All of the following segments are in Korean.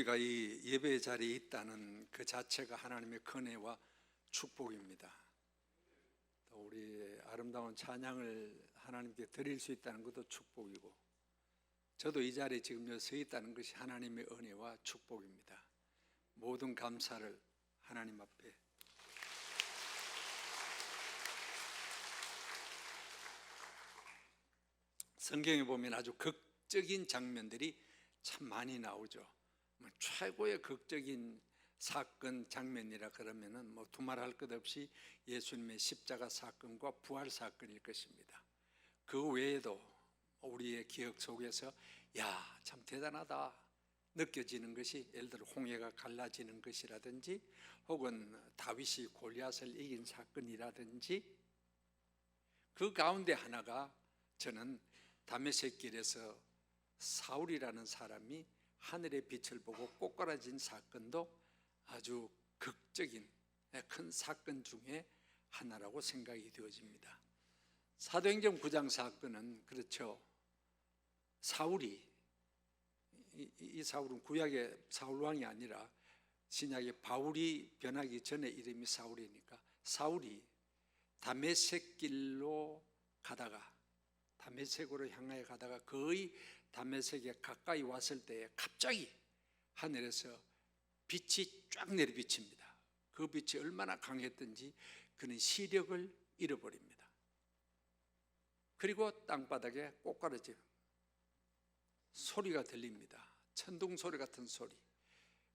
우리가 이 예배 자리에 있다는 그 자체가 하나님의 은혜와 축복입니다. 또 우리 아름다운 찬양을 하나님께 드릴 수 있다는 것도 축복이고, 저도 이 자리에 지금 서 있다는 것이 하나님의 은혜와 축복입니다. 모든 감사를 하나님 앞에 성경에 보면 아주 극적인 장면들이 참 많이 나오죠. 최고의 극적인 사건 장면이라 그러면은 두말할 것 없이 예수님의 십자가 사건과 부활 사건일 것입니다. 그 외에도 우리의 기억 속에서 야, 참 대단하다 느껴지는 것이, 예를 들어 홍해가 갈라지는 것이라든지, 혹은 다윗이 골리앗을 이긴 사건이라든지, 그 가운데 하나가 저는 다메섹 길에서 사울이라는 사람이 하늘의 빛을 보고 꼬꾸라진 사건도 아주 극적인 큰 사건 중에 하나라고 생각이 되어집니다. 사도행전 9장 사건은 그렇죠. 사울이, 이 사울은 구약의 사울왕이 아니라 신약의 바울이 변하기 전에 이름이 사울이니까, 사울이 다메섹 길로 가다가, 다메섹으로 향하여 가다가 거의 다메섹에 가까이 왔을 때에 갑자기 하늘에서 빛이 쫙 내리비칩니다. 그 빛이 얼마나 강했던지 그는 시력을 잃어버립니다. 그리고 땅바닥에 꼬꾸라진 소리가 들립니다. 천둥 소리 같은 소리.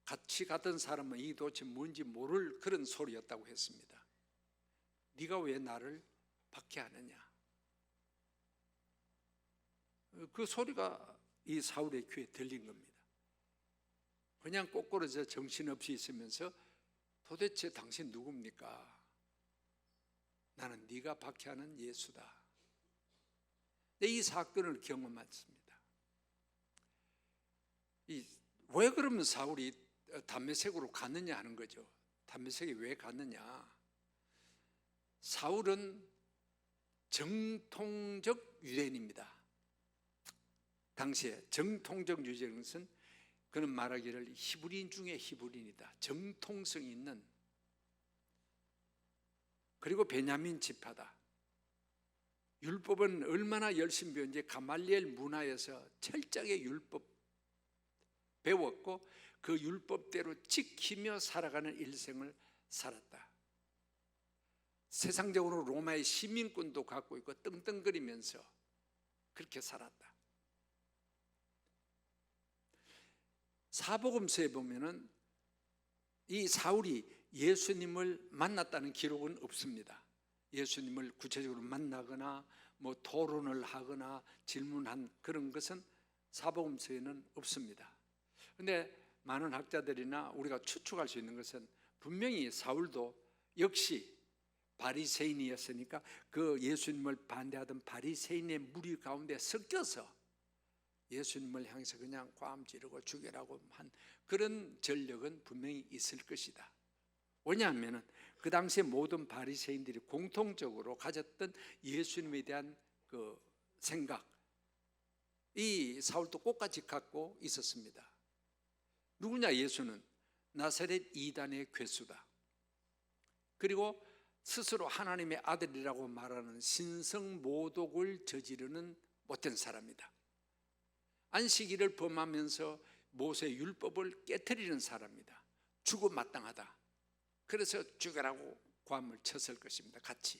같이 갔던 사람은 이 도대체 뭔지 모를 그런 소리였다고 했습니다. 네가 왜 나를 박해하느냐? 그 소리가 이 사울의 귀에 들린 겁니다. 그냥 꼬꾸라져 정신없이 있으면서 도대체 당신 누굽니까? 나는 네가 박해하는 예수다. 이 사건을 경험했습니다. 왜 그러면 사울이 다메섹으로 갔느냐 하는 거죠. 다메섹에 왜 갔느냐? 사울은 정통적 유대인입니다. 당시에 정통적 유대인은 것은, 그는 말하기를 히브리인 중에 히브리인이다. 정통성 있는, 그리고 베냐민 지파다. 율법은 얼마나 열심히 배운지 가말리엘 문화에서 철저하게 율법 배웠고 그 율법대로 지키며 살아가는 일생을 살았다. 세상적으로 로마의 시민권도 갖고 있고 떵떵거리면서 그렇게 살았다. 사복음서에 보면은 이 사울이 예수님을 만났다는 기록은 없습니다. 예수님을 구체적으로 만나거나 토론을 하거나 질문한 그런 것은 사복음서에는 없습니다. 그런데 많은 학자들이나 우리가 추측할 수 있는 것은, 분명히 사울도 역시 바리새인이었으니까 그 예수님을 반대하던 바리새인의 무리 가운데 섞여서 예수님을 향해서 그냥 꽐 지르고 죽여라고 한 그런 전력은 분명히 있을 것이다. 왜냐하면 그 당시에 모든 바리새인들이 공통적으로 가졌던 예수님에 대한 그 생각, 이 사울도 똑같이 갖고 있었습니다. 누구냐? 예수는 나사렛 이단의 괴수다. 그리고 스스로 하나님의 아들이라고 말하는 신성모독을 저지르는 못된 사람이다. 안식일을 범하면서 모세 율법을 깨트리는 사람이다. 죽어 마땅하다. 그래서 죽여라고 꽐을 쳤을 것입니다. 같이.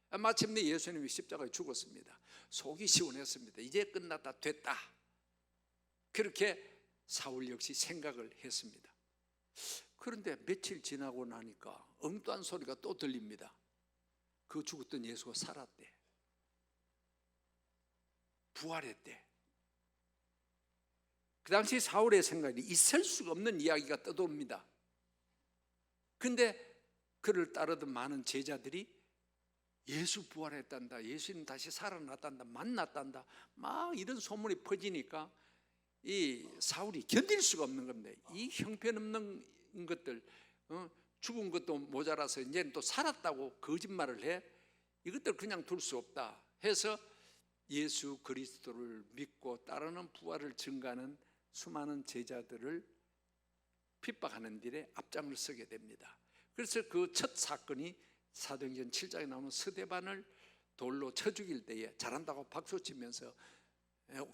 마침내 예수님이 십자가에 죽었습니다. 속이 시원했습니다. 이제 끝났다, 됐다. 그렇게 사울 역시 생각을 했습니다. 그런데 며칠 지나고 나니까 엉뚱한 소리가 또 들립니다. 그 죽었던 예수가 살았대. 부활했대. 그 당시 사울의 생각이 있을 수가 없는 이야기가 떠도릅니다. 근데 그를 따르던 많은 제자들이 예수 부활했단다, 예수님 다시 살아났단다, 만났단다, 막 이런 소문이 퍼지니까 이 사울이 견딜 수가 없는 겁니다. 이 형편없는 것들, 죽은 것도 모자라서 이제는 또 살았다고 거짓말을 해. 이것들 그냥 둘 수 없다 해서 예수 그리스도를 믿고 따르는 부활을 증가하는 수많은 제자들을 핍박하는 일에 앞장을 서게 됩니다. 그래서 그 첫 사건이 사도행전 7장에 나오는 스데반을 돌로 쳐 죽일 때에 잘한다고 박수치면서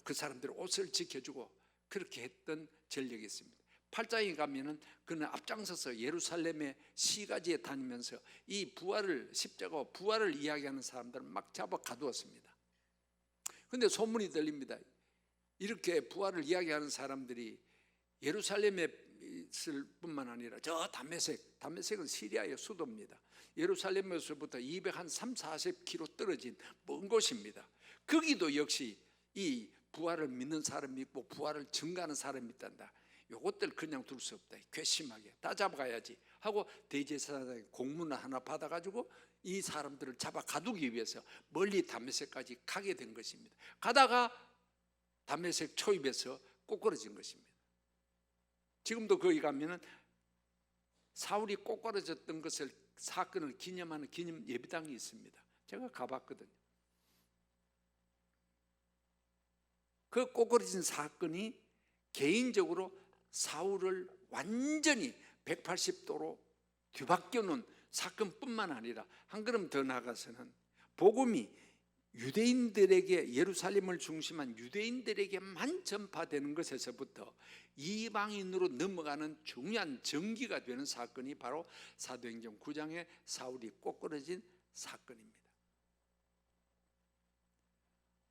그 사람들의 옷을 지켜주고 그렇게 했던 전력이 있습니다. 8장에 가면은 그는 앞장서서 예루살렘의 시가지에 다니면서 이 부활을, 십자가 부활을 이야기하는 사람들을 막 잡아 가두었습니다. 그런데 소문이 들립니다. 이렇게 부활을 이야기하는 사람들이 예루살렘에 있을 뿐만 아니라 저 담메색은 시리아의 수도입니다. 예루살렘에서부터 230-40km 떨어진 먼 곳입니다. 거기도 역시 이 부활을 믿는 사람이 있고 부활을 증가하는 사람이 있단다. 요것들 그냥 둘 수 없다. 괘씸하게 다 잡아가야지 하고 대제사장이 공문을 하나 받아가지고 이 사람들을 잡아 가두기 위해서 멀리 담메색까지 가게 된 것입니다. 가다가 담메색 초입에서 꼬꾸라진 것입니다. 지금도 거기 가면은 사울이 꼬꾸라졌던 것을 사건을 기념하는 기념 예배당이 있습니다. 제가 가봤거든요. 그 꼬꾸라진 사건이 개인적으로 사울을 완전히 180도로 뒤바뀌어놓은 사건뿐만 아니라 한 걸음 더 나아가서는 복음이 유대인들에게, 예루살렘을 중심한 유대인들에게만 전파되는 것에서부터 이방인으로 넘어가는 중요한 전기가 되는 사건이 바로 사도행전 9장의 사울이 꼬꾸라진 사건입니다.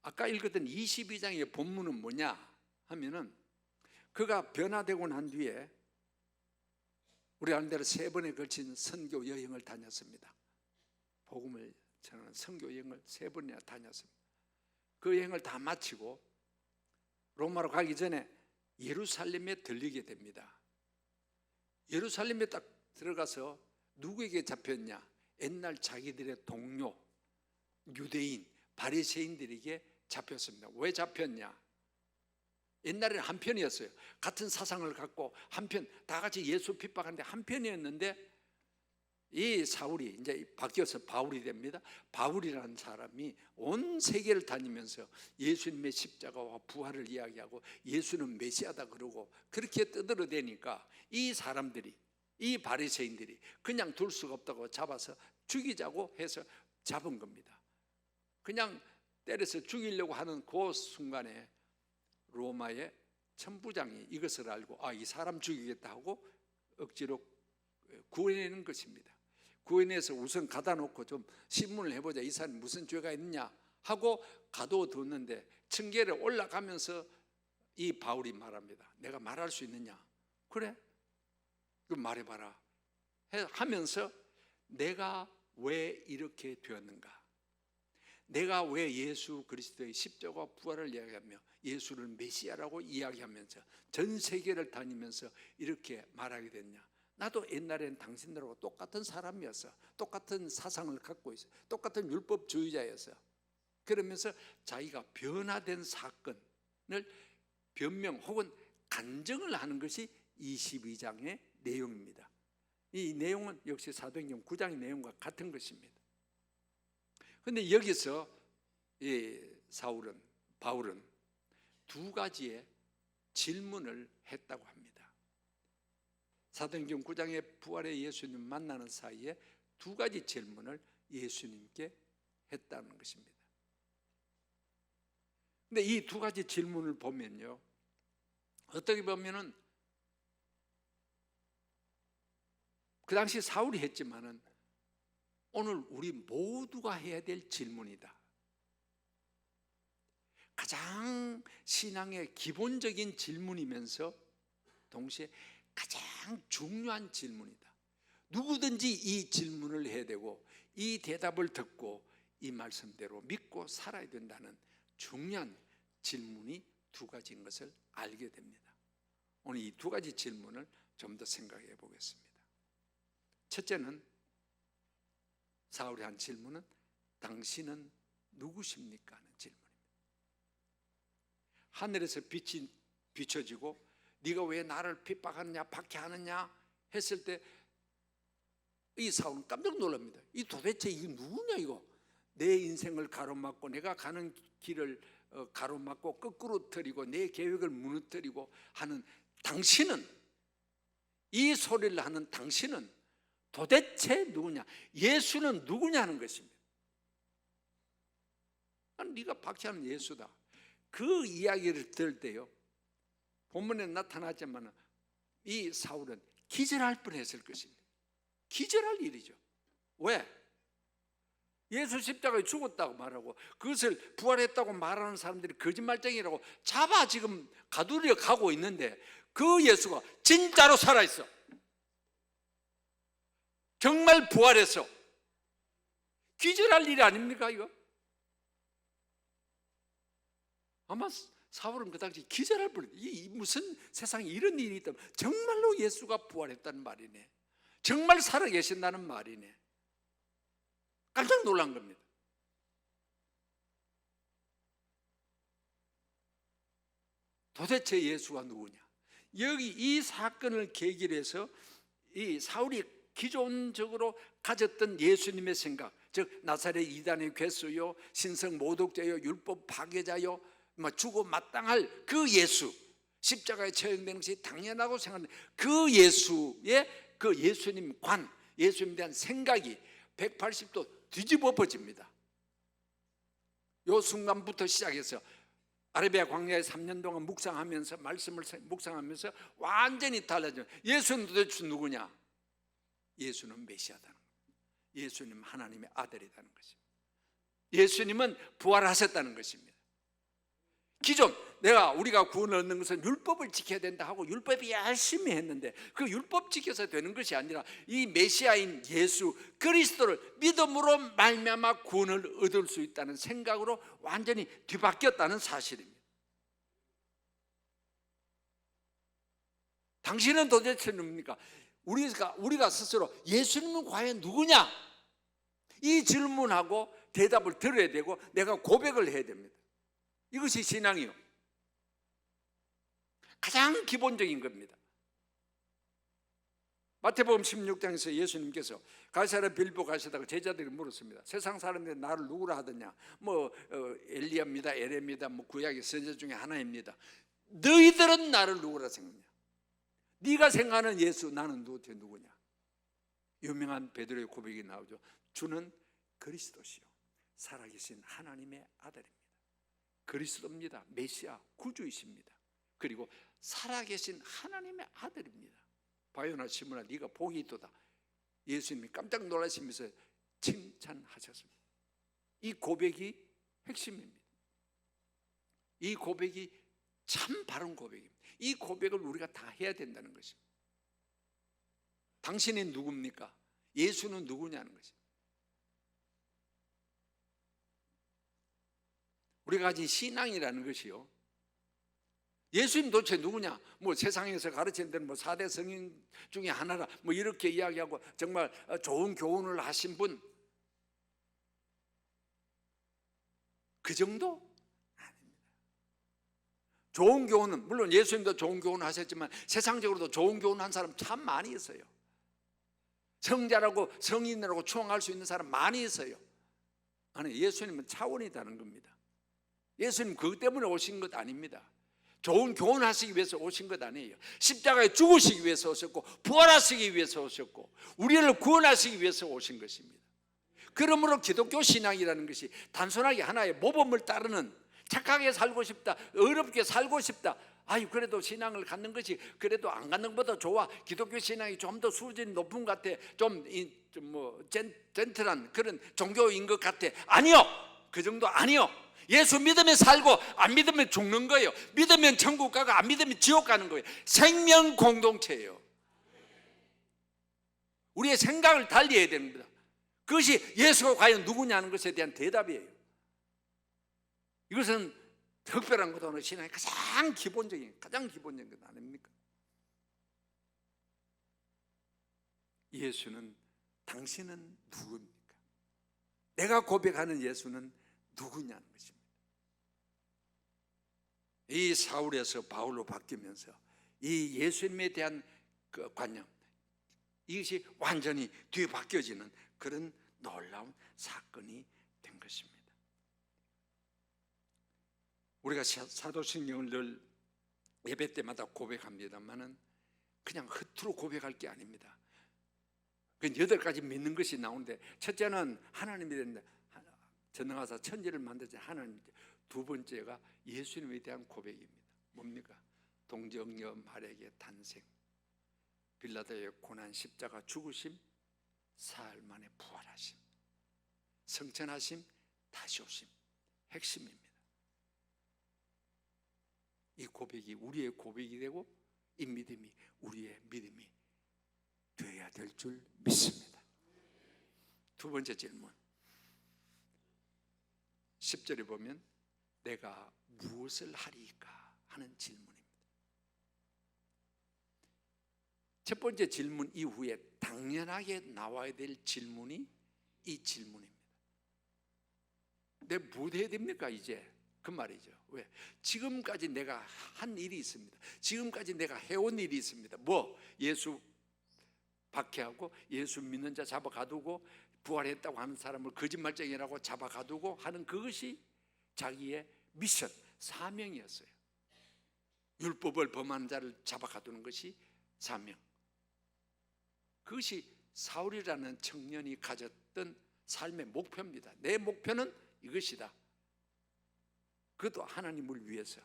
아까 읽었던 22장의 본문은 뭐냐 하면은 그가 변화되고 난 뒤에 우리 아는 대로 3번에 걸친 선교 여행을 다녔습니다. 복음을 전하는 선교 여행을 3번이나 다녔습니다. 그 여행을 다 마치고 로마로 가기 전에 예루살렘에 들리게 됩니다. 예루살렘에 딱 들어가서 누구에게 잡혔냐? 옛날 자기들의 동료 유대인 바리새인들에게 잡혔습니다. 왜 잡혔냐? 옛날에는 한편이었어요. 같은 사상을 갖고 한편, 다 같이 예수 핍박하는데 한편이었는데 이 사울이 이제 바뀌어서 바울이 됩니다. 바울이라는 사람이 온 세계를 다니면서 예수님의 십자가와 부활을 이야기하고 예수는 메시아다 그러고 그렇게 떠들어대니까 이 사람들이, 이 바리새인들이 그냥 둘 수가 없다고 잡아서 죽이자고 해서 잡은 겁니다. 그냥 때려서 죽이려고 하는 그 순간에 로마의 천부장이 이것을 알고 이 사람 죽이겠다 하고 억지로 구해내는 것입니다. 구해내서 우선 가다 놓고 좀 신문을 해보자. 이 사람이 무슨 죄가 있느냐 하고 가둬뒀는데 층계를 올라가면서 이 바울이 말합니다. 내가 말할 수 있느냐? 그래? 그럼 말해봐라 하면서 내가 왜 이렇게 되었는가? 내가 왜 예수 그리스도의 십자가 부활을 이야기하며 예수를 메시아라고 이야기하면서 전 세계를 다니면서 이렇게 말하게 됐냐? 나도 옛날엔 당신들하고 똑같은 사람이었어. 똑같은 사상을 갖고 있어. 똑같은 율법주의자였어. 그러면서 자기가 변화된 사건을 변명 혹은 간증을 하는 것이 22장의 내용입니다. 이 내용은 역시 사도행전 9장의 내용과 같은 것입니다. 그런데 여기서 바울은 두 가지의 질문을 했다고 합니다. 사도행전 9장의 부활의 예수님 만나는 사이에 두 가지 질문을 예수님께 했다는 것입니다. 근데 이 두 가지 질문을 보면요, 어떻게 보면은 그 당시 사울이 했지만은 오늘 우리 모두가 해야 될 질문이다. 가장 신앙의 기본적인 질문이면서 동시에 가장 중요한 질문이다. 누구든지 이 질문을 해야 되고 이 대답을 듣고 이 말씀대로 믿고 살아야 된다는 중요한 질문이 두 가지인 것을 알게 됩니다. 오늘 이 두 가지 질문을 좀 더 생각해 보겠습니다. 첫째는 사울이 한 질문은 당신은 누구십니까? 하는 질문입니다. 하늘에서 빛이 비춰지고 네가 왜 나를 핍박하느냐 박해하느냐 했을 때 이 사울은 깜짝 놀랍니다. 이 도대체 이게 누구냐 이거. 내 인생을 가로막고 내가 가는 길을 가로막고 거꾸로 틀리고 내 계획을 무너뜨리고 하는 당신은 이 소리를 하는 당신은 도대체 누구냐? 예수는 누구냐는 것입니다. 네가 박해하는 예수다. 그 이야기를 들을 때요, 본문에 나타나지만 이 사울은 기절할 뻔했을 것입니다. 기절할 일이죠. 왜? 예수 십자가에 죽었다고 말하고 그것을 부활했다고 말하는 사람들이 거짓말쟁이라고 잡아 지금 가두려 가고 있는데, 그 예수가 진짜로 살아있어. 정말 부활했어. 기절할 일이 아닙니까 이거? 아마 사울은 그 당시 기절할 뻔했어. 이 무슨 세상에 이런 일이 있다면, 정말로 예수가 부활했다는 말이네, 정말 살아계신다는 말이네. 깜짝 놀란 겁니다. 도대체 예수가 누구냐? 여기 이 사건을 계기로 해서 이 사울이 기존적으로 가졌던 예수님의 생각, 즉 나사렛 이단의 괴수요, 신성 모독자요, 율법 파괴자요, 죽어 마땅할 그 예수, 십자가에 처형되는 것이 당연하고 생각하는 그 예수의 그 예수님 관, 예수님에 대한 생각이 180도 뒤집어 버집니다. 이 순간부터 시작해서 아라비아 광야에 3년 동안 묵상하면서, 말씀을 묵상하면서 완전히 달라져요. 예수는 도대체 누구냐? 예수는 메시아다는 겁니다. 예수님 하나님의 아들이라는 것입니다. 예수님은 부활하셨다는 것입니다. 기존 우리가 구원을 얻는 것은 율법을 지켜야 된다 하고 율법이 열심히 했는데, 그 율법 지켜서 되는 것이 아니라 이 메시아인 예수 그리스도를 믿음으로 말미암아 구원을 얻을 수 있다는 생각으로 완전히 뒤바뀌었다는 사실입니다. 당신은 도대체 누굽니까? 우리가 스스로 예수님은 과연 누구냐? 이 질문하고 대답을 들어야 되고 내가 고백을 해야 됩니다. 이것이 신앙이요, 가장 기본적인 겁니다. 마태복음 16장에서 예수님께서 가이사랴 빌보 가시다가 제자들이 물었습니다. 세상 사람들이 나를 누구라 하더냐? 엘리야입니다, 에레미다, 구약의 선지 중에 하나입니다. 너희들은 나를 누구라 생각하냐? 네가 생각하는 예수, 나는 도대체 누구냐? 유명한 베드로의 고백이 나오죠. 주는 그리스도시요 살아계신 하나님의 아들입니다. 그리스도입니다. 메시아 구주이십니다. 그리고 살아계신 하나님의 아들입니다. 바요나 시므나 네가 복이 있도다. 예수님이 깜짝 놀라시면서 칭찬하셨습니다. 이 고백이 핵심입니다. 이 고백이 참 바른 고백입니다. 이 고백을 우리가 다 해야 된다는 것입니다. 당신이 누굽니까? 예수는 누구냐는 것입니다. 우리가 가진 신앙이라는 것이요, 예수님 도대체 누구냐? 세상에서 가르치는 데는 4대 성인 중에 하나라 이렇게 이야기하고 정말 좋은 교훈을 하신 분, 그 정도 아닙니다. 좋은 교훈은 물론 예수님도 좋은 교훈을 하셨지만 세상적으로도 좋은 교훈 한 사람 참 많이 있어요. 성자라고 성인이라고 추앙할 수 있는 사람 많이 있어요. 아니, 예수님은 차원이 다른 겁니다. 예수님 그것 때문에 오신 것 아닙니다. 좋은 교훈하시기 위해서 오신 것 아니에요. 십자가에 죽으시기 위해서 오셨고 부활하시기 위해서 오셨고 우리를 구원하시기 위해서 오신 것입니다. 그러므로 기독교 신앙이라는 것이 단순하게 하나의 모범을 따르는, 착하게 살고 싶다, 어렵게 살고 싶다, 그래도 신앙을 갖는 것이 그래도 안 갖는 것보다 좋아, 기독교 신앙이 좀 더 수준이 높은 것 같아, 젠틀한 그런 종교인 것 같아. 아니요, 그 정도 아니요. 예수 믿으면 살고 안 믿으면 죽는 거예요. 믿으면 천국 가고 안 믿으면 지옥 가는 거예요. 생명 공동체예요. 우리의 생각을 달리 해야 됩니다. 그것이 예수가 과연 누구냐는 것에 대한 대답이에요. 이것은 특별한 것도 아니고 신앙의 가장 기본적인 것 아닙니까? 예수는, 당신은 누구입니까? 내가 고백하는 예수는 누구냐는 것입니다. 이 사울에서 바울로 바뀌면서 이 예수님에 대한 그 관념, 이것이 완전히 뒤바뀌어지는 그런 놀라운 사건이 된 것입니다. 우리가 사도신경을 늘 예배 때마다 고백합니다만은 그냥 겉으로 고백할 게 아닙니다. 그 8가지 믿는 것이 나오는데, 첫째는 하나님이 된다. 전능하사 천지를 만드신 하나님. 두 번째가 예수님에 대한 고백입니다. 뭡니까? 동정녀 마리아의 탄생, 빌라도의 고난, 십자가 죽으심, 사흘 만에 부활하심, 성천하심, 다시 오심. 핵심입니다. 이 고백이 우리의 고백이 되고 이 믿음이 우리의 믿음이 되어야 될 줄 믿습니다. 두 번째 질문, 10절에 보면 내가 무엇을 하리까 하는 질문입니다. 첫 번째 질문 이후에 당연하게 나와야 될 질문이 이 질문입니다. 내가 뭐 해야 됩니까 이제? 그 말이죠. 왜? 지금까지 내가 한 일이 있습니다. 지금까지 내가 해온 일이 있습니다. 뭐? 예수 박해하고 예수 믿는 자 잡아 가두고 부활했다고 하는 사람을 거짓말쟁이라고 잡아 가두고 하는 그것이 자기의 미션, 사명이었어요. 율법을 범하는 자를 잡아 가두는 것이 사명. 그것이 사울이라는 청년이 가졌던 삶의 목표입니다. 내 목표는 이것이다. 그것도 하나님을 위해서.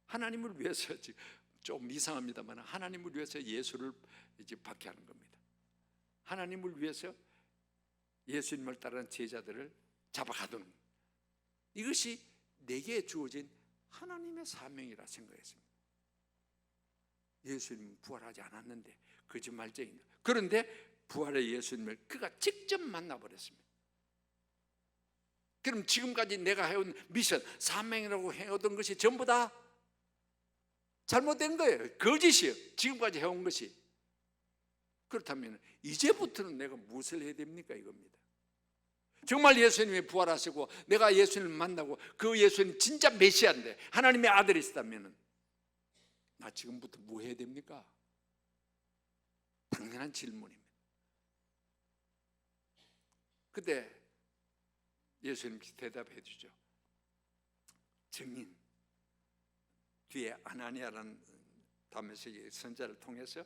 하나님을 위해서, 좀 이상합니다만 하나님을 위해서 예수를 이제 박해하는 겁니다. 하나님을 위해서 예수님을 따르는 제자들을 잡아가두는, 이것이 내게 주어진 하나님의 사명이라 생각했습니다. 예수님은 부활하지 않았는데 거짓말쟁이다. 그런데 부활의 예수님을 그가 직접 만나버렸습니다. 그럼 지금까지 내가 해온 미션, 사명이라고 해오던 것이 전부 다 잘못된 거예요. 거짓이에요. 지금까지 해온 것이. 그렇다면 이제부터는 내가 무엇을 해야 됩니까? 이겁니다. 정말 예수님이 부활하시고 내가 예수님을 만나고 그 예수님 진짜 메시아인데 하나님의 아들이시다면 나 지금부터 뭐 해야 됩니까? 당연한 질문입니다. 그때 예수님께서 대답해 주죠. 증인, 뒤에 아나니아라는 다메섹의 선자를 통해서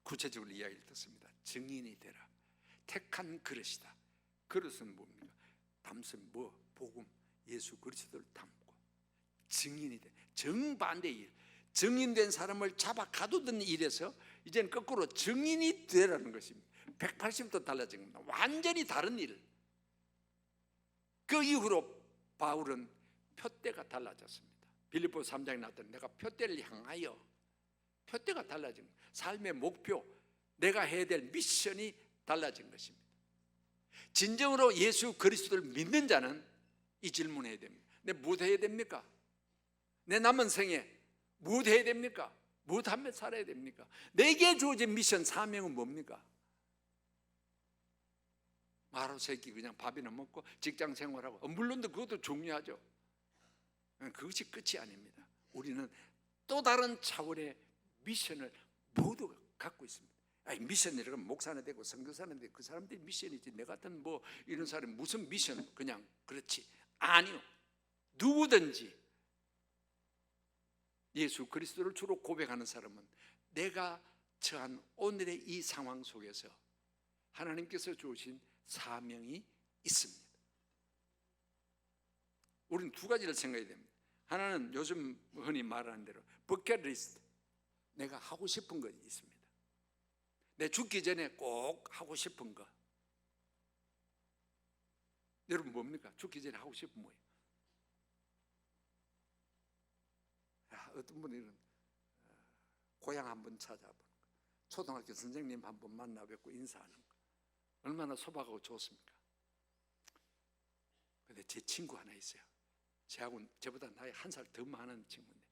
구체적으로 이야기를 듣습니다. 증인이 되라. 택한 그릇이다. 그릇은 뭡니까? 담선, 복음, 예수 그리스도를 담고 증인이 돼. 정반대의 일. 증인된 사람을 잡아 가두던 일에서 이제는 거꾸로 증인이 되라는 것입니다. 180도 달라진 겁니다. 완전히 다른 일. 그 이후로 바울은 표대가 달라졌습니다. 빌립보서 3장에 나왔던 내가 표대를 향하여, 표대가 달라진 거예요. 삶의 목표, 내가 해야 될 미션이 달라진 것입니다. 진정으로 예수 그리스도를 믿는 자는 이 질문해야 됩니다. 내가 무엇 해야 됩니까? 내 남은 생에 무엇 해야 됩니까? 무엇 하며 살아야 됩니까? 내게 주어진 미션, 사명은 뭡니까? 마루 새끼 그냥 밥이나 먹고 직장 생활하고, 물론 그것도 중요하죠. 그것이 끝이 아닙니다. 우리는 또 다른 차원의 미션을 모두 갖고 있습니다. 미션이라고 하면 목사는 되고 선교사는 되고 그 사람들이 미션이지, 내 같은 이런 사람이 무슨 미션, 그냥 그렇지. 아니요. 누구든지 예수 그리스도를 주로 고백하는 사람은 내가 처한 오늘의 이 상황 속에서 하나님께서 주신 사명이 있습니다. 우리는 두 가지를 생각해야 됩니다. 하나는 요즘 흔히 말하는 대로 버킷리스트, 내가 하고 싶은 것이 있습니다. 내 죽기 전에 꼭 하고 싶은 것. 여러분 뭡니까? 죽기 전에 하고 싶은 뭐예요? 어떤 분들은 고향 한번 찾아보는 거, 초등학교 선생님 한번 만나 뵙고 인사하는 거, 얼마나 소박하고 좋습니까? 근데 제 친구 하나 있어요. 저보다 나이 한 살 더 많은 친구인데,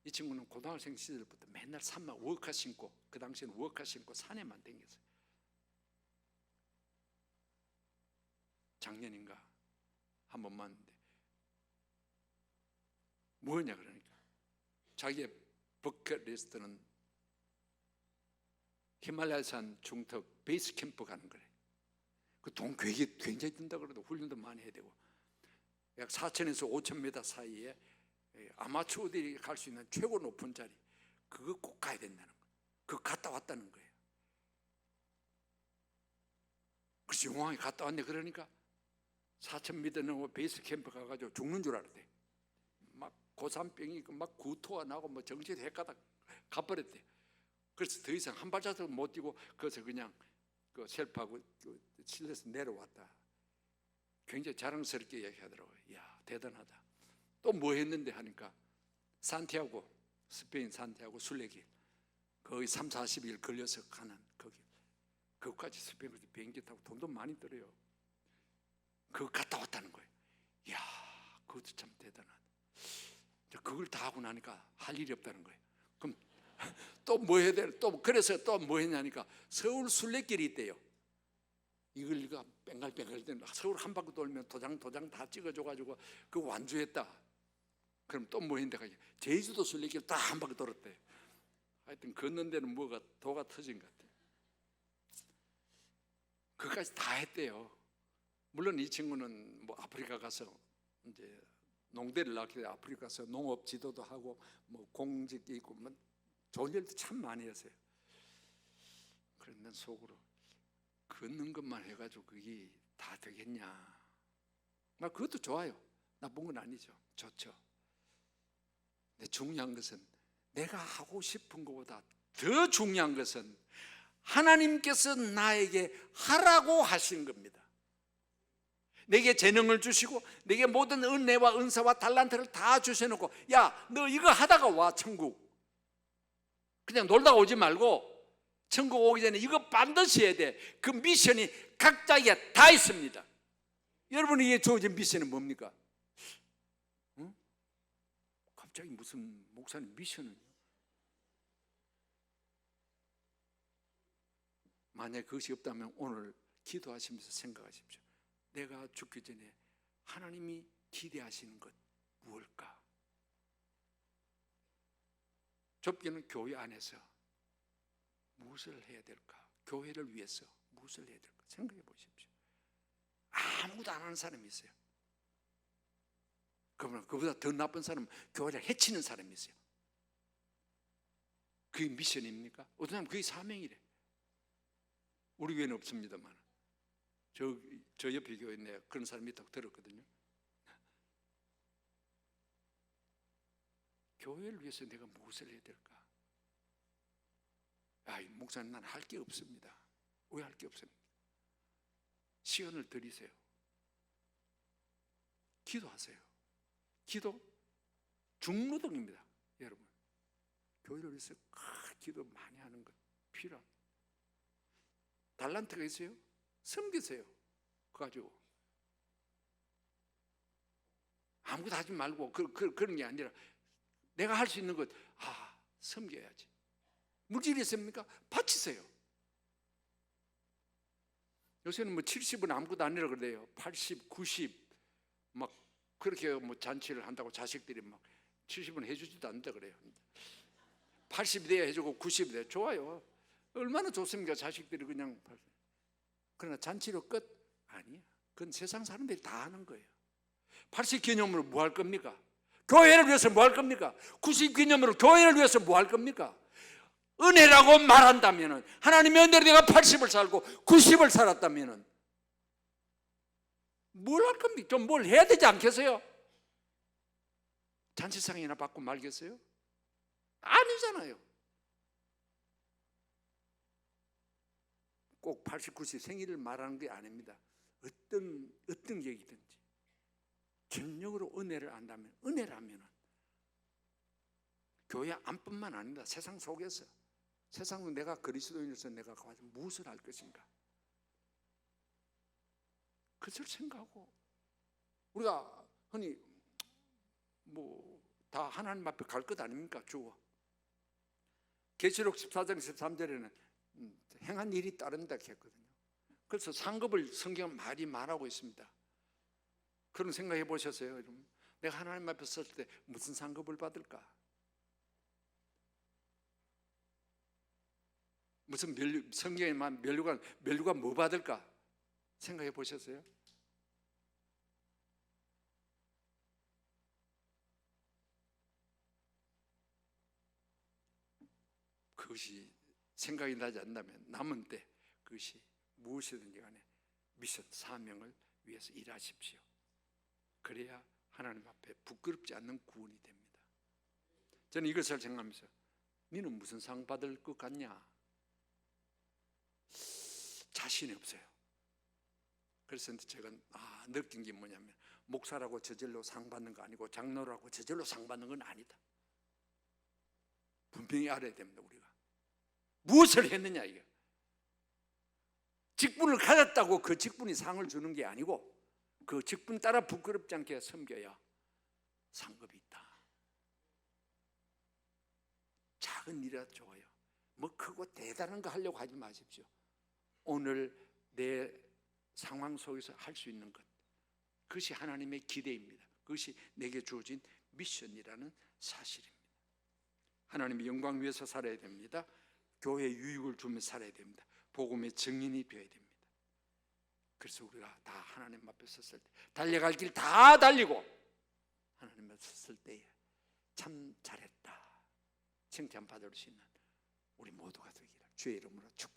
이 친구는 고등학생 시절부터 맨날 산만 워커 신고, 그 당시에는 워커 신고 산에만 댕겼어요. 작년인가 한 번 만났는데 뭐냐 그러니까 자기의 버킷리스트는 히말라야산 중턱 베이스 캠프 가는 거래. 그 돈 굉장히 든다 그래도 훈련도 많이 해야 되고, 약 4,000에서 5,000m 사이에 아마추어들이 갈 수 있는 최고 높은 자리, 그거 꼭 가야 된다는 거예요. 그거 갔다 왔다는 거예요. 그래서 용왕이 갔다 왔네. 그러니까 4,000m 넘어 베이스 캠프 가가지고 죽는 줄 알았대. 막 고산병이 막 구토가 나고 뭐 정신 헷가닥 가버렸대. 그래서 더 이상 한 발자국 못 뛰고 거기서 그냥 그 셀프하고 실내에서 내려왔다. 굉장히 자랑스럽게 얘기하더라고요. 이야, 대단하다. 또 뭐 했는데 하니까 산티아고, 스페인 산티아고 순례길 거의 3, 40일 걸려서 가는 거기, 그것까지 스페인에서 비행기 타고 돈도 많이 들어요. 그거 갔다 왔다는 거예요. 이야, 그것도 참 대단하다. 그걸 다 하고 나니까 할 일이 없다는 거예요. 그럼 또 뭐 해야 돼? 또 그래서 또 뭐 했냐니까 서울 순례길이 있대요. 이걸 뺑글뺑글 서울 한 바퀴 돌면 도장 다 찍어줘가지고 그 완주했다. 그럼 또 뭐 했는데 제주도 순례길 다 한 바퀴 돌았대. 하여튼 걷는 데는 뭐가 도가 터진 것 같아요. 그까지 다 했대요. 물론 이 친구는 뭐 아프리카 가서 이제 농대를 낳게 돼 아프리카 가서 농업 지도도 하고 뭐 공직이 있고 뭐 좋은 일도 참 많이 했어요. 그런데 속으로 걷는 것만 해가지고 그게 다 되겠냐? 막 그것도 좋아요. 나쁜 건 아니죠. 좋죠. 근데 중요한 것은 내가 하고 싶은 것보다 더 중요한 것은 하나님께서 나에게 하라고 하신 겁니다. 내게 재능을 주시고 내게 모든 은혜와 은사와 달란트를 다 주셔놓고 야, 너 이거 하다가 와 천국. 그냥 놀다가 오지 말고 천국 오기 전에 이거 반드시 해야 돼. 그 미션이 각자에게 다 있습니다. 여러분에게 주어진 미션은 뭡니까? 응? 갑자기 무슨 목사님 미션은? 만약 그것이 없다면 오늘 기도하시면서 생각하십시오. 내가 죽기 전에 하나님이 기대하시는 것 무엇일까? 좁게는 교회 안에서 무엇을 해야 될까? 교회를 위해서 무엇을 해야 될까? 생각해 보십시오. 아무도 안 하는 사람이 있어요. 그러면 그보다 더 나쁜 사람은 교회를 해치는 사람이 있어요. 그게 미션입니까? 어떤 사람은 그게 사명이래. 우리 교회는 없습니다만 저 옆에 교회에 내가 그런 사람이 있다고 들었거든요. 교회를 위해서 내가 무엇을 해야 될까? 목사님 난 할 게 없습니다. 왜 할 게 없습니까? 시간을 들이세요. 기도하세요. 기도 중노동입니다. 여러분 교회를 위해서 기도 많이 하는 것 필요합니다. 달란트가 있어요? 섬기세요. 그거 가지고 아무것도 하지 말고 그런 게 아니라 내가 할 수 있는 것 섬겨야지. 물질이 있습니까? 바치세요. 요새는 뭐 70은 아무것도 아니라 그래요. 80, 90 막 그렇게 뭐 잔치를 한다고 자식들이 막 70은 해주지도 않는다 그래요. 80이 돼야 해주고 90이 돼야 좋아요. 얼마나 좋습니까? 자식들이 그냥. 그러나 잔치로 끝? 아니야. 그건 세상 사람들이 다 하는 거예요. 80 기념으로 뭐 할 겁니까? 교회를 위해서 뭐 할 겁니까? 90 기념으로 교회를 위해서 뭐 할 겁니까? 은혜라고 말한다면 하나님의 은혜로 내가 80을 살고 90을 살았다면 뭘 할 겁니까? 좀 뭘 해야 되지 않겠어요? 잔치상이나 받고 말겠어요? 아니잖아요. 꼭 80, 90 생일을 말하는 게 아닙니다. 어떤 얘기든지 전적으로 은혜를 안다면, 은혜라면 교회 안뿐만 아니라 세상 속에서, 세상으로 내가 그리스도인으로서 내가 무엇을 할 것인가, 그것을 생각하고 우리가 흔히 뭐 다 하나님 앞에 갈 것 아닙니까? 주어 계시록 14장 13절에는 행한 일이 따른다 했거든요. 그래서 상급을 성경은 많이 말하고 있습니다. 그런 생각해 보셨어요? 여러분? 내가 하나님 앞에 섰을 때 무슨 상급을 받을까? 무슨 성경에만 면류관 뭐 받을까? 생각해 보셨어요? 그것이 생각이 나지 않는다면 남은 때 그것이 무엇이든지 간에 미션 사명을 위해서 일하십시오. 그래야 하나님 앞에 부끄럽지 않는 구원이 됩니다. 저는 이것을 생각하면서 너는 무슨 상 받을 것 같냐? 자신이 없어요. 그래서 제가 느낀 게 뭐냐면 목사라고 저절로 상 받는 거 아니고 장로라고 저절로 상 받는 건 아니다. 분명히 알아야 됩니다. 우리가 무엇을 했느냐 이게. 직분을 가졌다고 그 직분이 상을 주는 게 아니고 그 직분 따라 부끄럽지 않게 섬겨야 상급이 있다. 작은 일이라도 좋아요. 뭐 크고 대단한 거 하려고 하지 마십시오. 오늘 내 상황 속에서 할 수 있는 것, 그것이 하나님의 기대입니다. 그것이 내게 주어진 미션이라는 사실입니다. 하나님의 영광 위해서 살아야 됩니다. 교회에 유익을 주며 살아야 됩니다. 복음의 증인이 되어야 됩니다. 그래서 우리가 다 하나님 앞에 섰을 때 달려갈 길 다 달리고 하나님 앞에 섰을 때에 참 잘했다 칭찬받을 수 있는 우리 모두가 되기를 주의 이름으로 축복합니다.